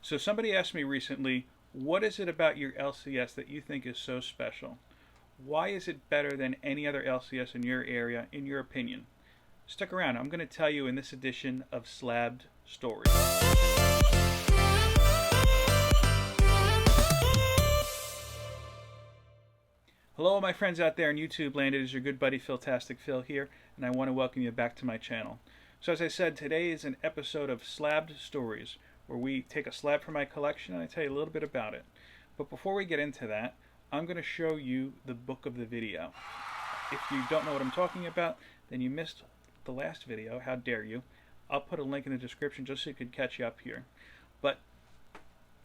So somebody asked me recently, what is it about your LCS that you think is so special? Why is it better than any other LCS in your area, in your opinion? Stick around. I'm going to tell you in this edition of Slabbed Stories. Hello, my friends out there in YouTube land. It is your good buddy Philtastic Phil here, and I want to welcome you back to my channel. So as I said, today is an episode of Slabbed Stories, where we take a slab from my collection and I tell you a little bit about it. But before we get into that, I'm going to show you the book of the video. If you don't know what I'm talking about, then you missed the last video. How dare you? I'll put a link in the description just so you could catch you up here. But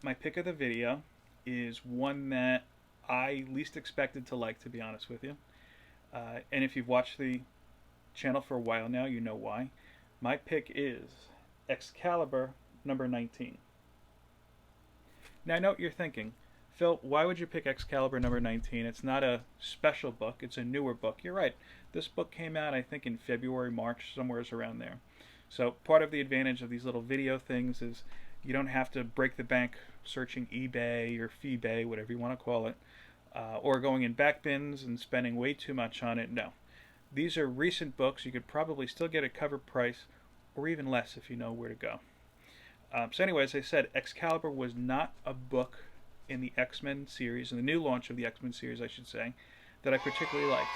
my pick of the video is one that I least expected to like, to be honest with you. And if you've watched the channel for a while now, you know why. My pick is Excalibur number 19. Now I know what you're thinking. Phil, why would you pick Excalibur number 19? It's not a special book, it's a newer book. You're right. This book came out, I think, in February, March, somewhere around there. So part of the advantage of these little video things is you don't have to break the bank searching eBay or Feebay, whatever you want to call it, or going in back bins and spending way too much on it. No. These are recent books. You could probably still get a cover price or even less if you know where to go. So anyway, as I said, Excalibur was not a book in the X-Men series, in the new launch of the X-Men series, I should say, that I particularly liked.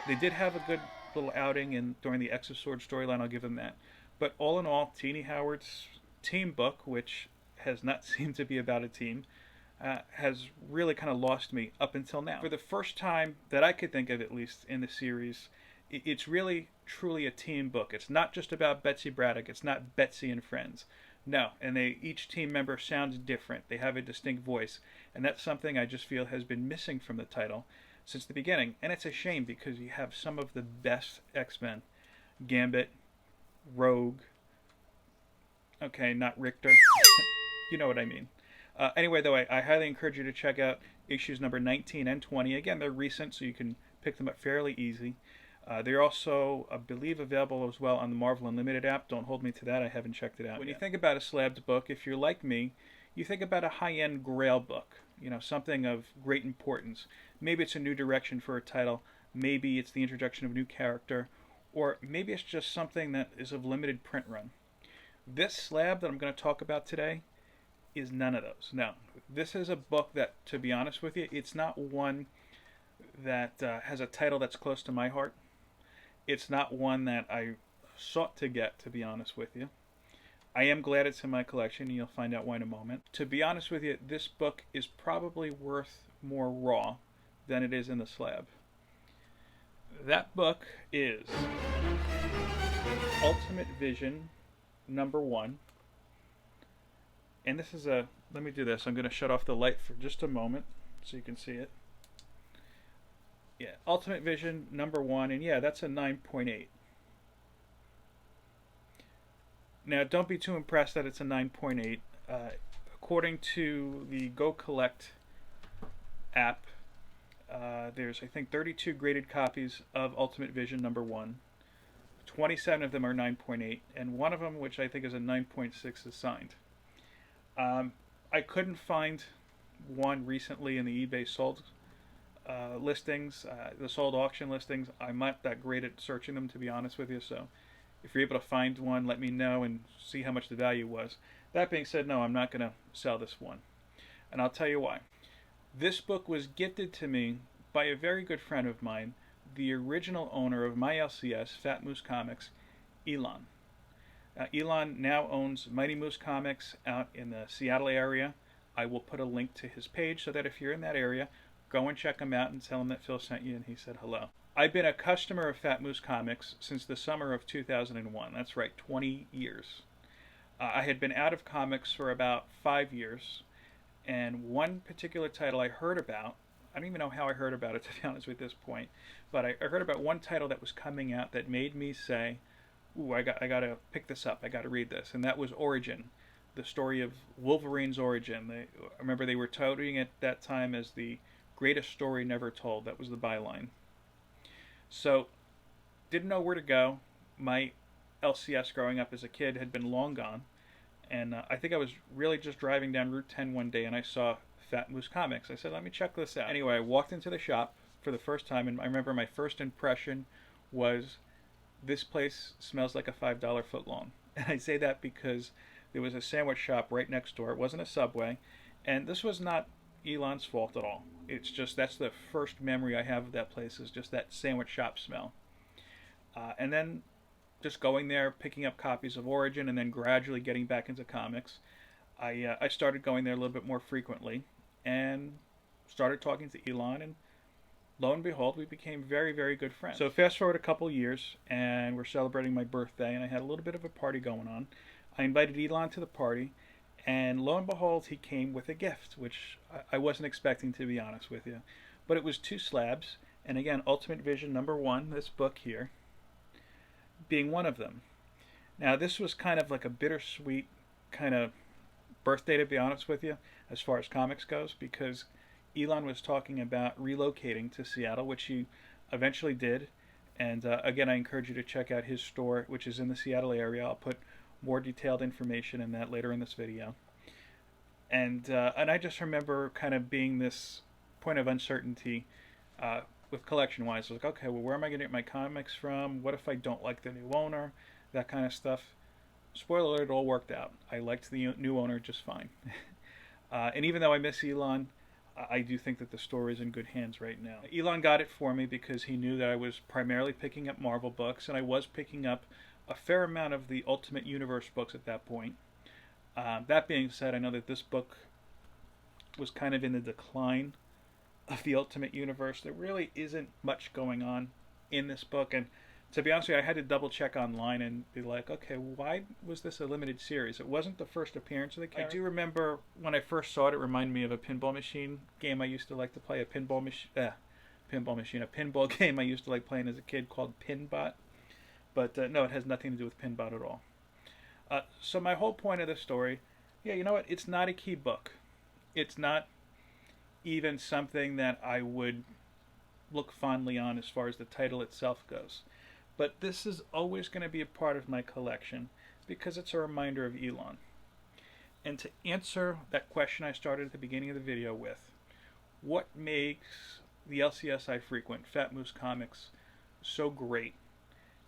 They did have a good little outing during the X of Swords storyline, I'll give them that. But all in all, Tini Howard's team book, which has not seemed to be about a team, has really kind of lost me up until now. For the first time that I could think of, at least in the series, it's really, truly a team book. It's not just about Betsy Braddock. It's not Betsy and friends. No, and each team member sounds different. They have a distinct voice, and that's something I just feel has been missing from the title since the beginning. And it's a shame because you have some of the best X-Men. Gambit, Rouge, okay, not Rictor. You know what I mean. Anyway, though, I highly encourage you to check out issues number 19 and 20. Again, they're recent, so you can pick them up fairly easy. They're also, I believe, available as well on the Marvel Unlimited app. Don't hold me to that. I haven't checked it out When you think about a slabbed book, if you're like me, you think about a high-end Grail book. You know, something of great importance. Maybe it's a new direction for a title. Maybe it's the introduction of a new character. Or maybe it's just something that is of limited print run. This slab that I'm going to talk about today is none of those. Now, this is a book that, to be honest with you, it's not one that has a title that's close to my heart. It's not one that I sought to get, to be honest with you. I am glad it's in my collection, and you'll find out why in a moment. To be honest with you, this book is probably worth more raw than it is in the slab. That book is Ultimate Vision number 1. And this is let me do this. I'm going to shut off the light for just a moment so you can see it. Yeah, Ultimate Vision number 1, and yeah, that's a 9.8. Now, don't be too impressed that it's a 9.8. According to the Go Collect app, there's, I think, 32 graded copies of Ultimate Vision number 1. 27 of them are 9.8, and one of them, which I think is a 9.6, is signed. I couldn't find one recently in the eBay sold listings, the sold auction listings. I'm not that great at searching them, to be honest with you, so if you're able to find one, let me know and see how much the value was. That being said, no, I'm not going to sell this one, and I'll tell you why. This book was gifted to me by a very good friend of mine, the original owner of my LCS, Fat Moose Comics, Elon. Elon now owns Mighty Moose Comics out in the Seattle area. I will put a link to his page so that if you're in that area, go and check him out and tell him that Phil sent you and he said hello. I've been a customer of Fat Moose Comics since the summer of 2001. That's right, 20 years. I had been out of comics for about 5 years, and one particular title I heard about, I don't even know how I heard about it, to be honest with this point, but I heard about one title that was coming out that made me say, ooh, I got to pick this up, I got to read this, and that was Origin, the story of Wolverine's origin. I remember they were touting it that time as the greatest story never told. That was the byline. So, didn't know where to go. My LCS growing up as a kid had been long gone, And I think I was really just driving down Route 10 one day and I saw Fat Moose Comics. I said, let me check this out. Anyway, I walked into the shop for the first time, and I remember my first impression was, this place smells like a $5 footlong. And I say that because there was a sandwich shop right next door. It wasn't a Subway. And this was not Elon's fault at all. It's just, that's the first memory I have of that place, is just that sandwich shop smell. And then just going there, picking up copies of Origin, and then gradually getting back into comics. I started going there a little bit more frequently and started talking to Elon, and lo and behold, we became very, very good friends. So fast forward a couple years, and we're celebrating my birthday, and I had a little bit of a party going on. I invited Elon to the party, and lo and behold, he came with a gift, which I wasn't expecting, to be honest with you. But it was 2 slabs, and again, Ultimate Vision #1, this book here, being one of them. Now, this was kind of like a bittersweet kind of birthday, to be honest with you, as far as comics goes, because Elon was talking about relocating to Seattle, which he eventually did. And again, I encourage you to check out his store, which is in the Seattle area. I'll put more detailed information in that later in this video. And I just remember kind of being this point of uncertainty with collection-wise. I was like, okay, well, where am I going to get my comics from? What if I don't like the new owner? That kind of stuff. Spoiler alert, it all worked out. I liked the new owner just fine. And even though I miss Elon, I do think that the store is in good hands right now. Elon got it for me because he knew that I was primarily picking up Marvel books, and I was picking up a fair amount of the Ultimate Universe books at that point. That being said, I know that this book was kind of in the decline of the Ultimate Universe. There really isn't much going on in this book, and to be honest with you, I had to double check online and be like, okay, why was this a limited series? It wasn't the first appearance of the character. I do remember when I first saw it, it reminded me of a pinball machine game I used to like to play, a pinball game I used to like playing as a kid called Pinbot. But no, it has nothing to do with Pinbot at all. So my whole point of the story, yeah, you know what? It's not a key book. It's not even something that I would look fondly on as far as the title itself goes. But this is always going to be a part of my collection because it's a reminder of Elon. And to answer that question I started at the beginning of the video with, what makes the LCS I frequent, Fat Moose Comics, so great?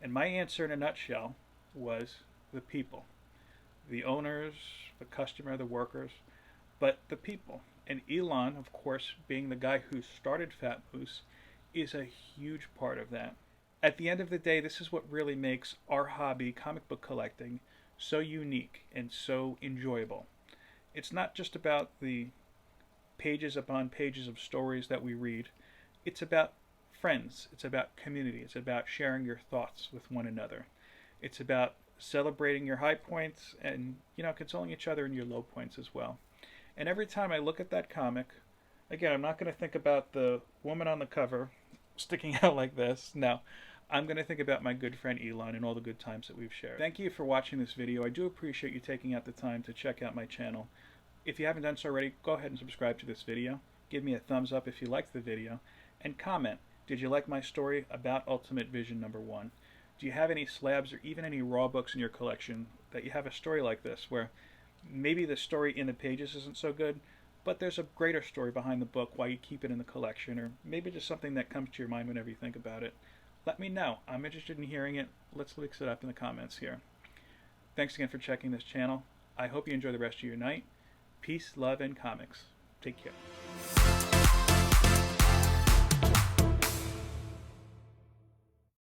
And my answer in a nutshell was the people. The owners, the customer, the workers, but the people. And Elon, of course, being the guy who started Fat Moose, is a huge part of that. At the end of the day, this is what really makes our hobby, comic book collecting, so unique and so enjoyable. It's not just about the pages upon pages of stories that we read. It's about friends. It's about community. It's about sharing your thoughts with one another. It's about celebrating your high points and, consoling each other in your low points as well. And every time I look at that comic, again, I'm not going to think about the woman on the cover sticking out like this. No, I'm going to think about my good friend Elon and all the good times that we've shared. Thank you for watching this video. I do appreciate you taking out the time to check out my channel. If you haven't done so already, go ahead and subscribe to this video. Give me a thumbs up if you liked the video. And comment, did you like my story about Ultimate Vision #1? Do you have any slabs or even any raw books in your collection that you have a story like this, where maybe the story in the pages isn't so good, but there's a greater story behind the book why you keep it in the collection, or maybe just something that comes to your mind whenever you think about it? Let me know. I'm interested in hearing it. Let's mix it up in the comments here. Thanks again for checking this channel. I hope you enjoy the rest of your night. Peace, love, and comics. Take care.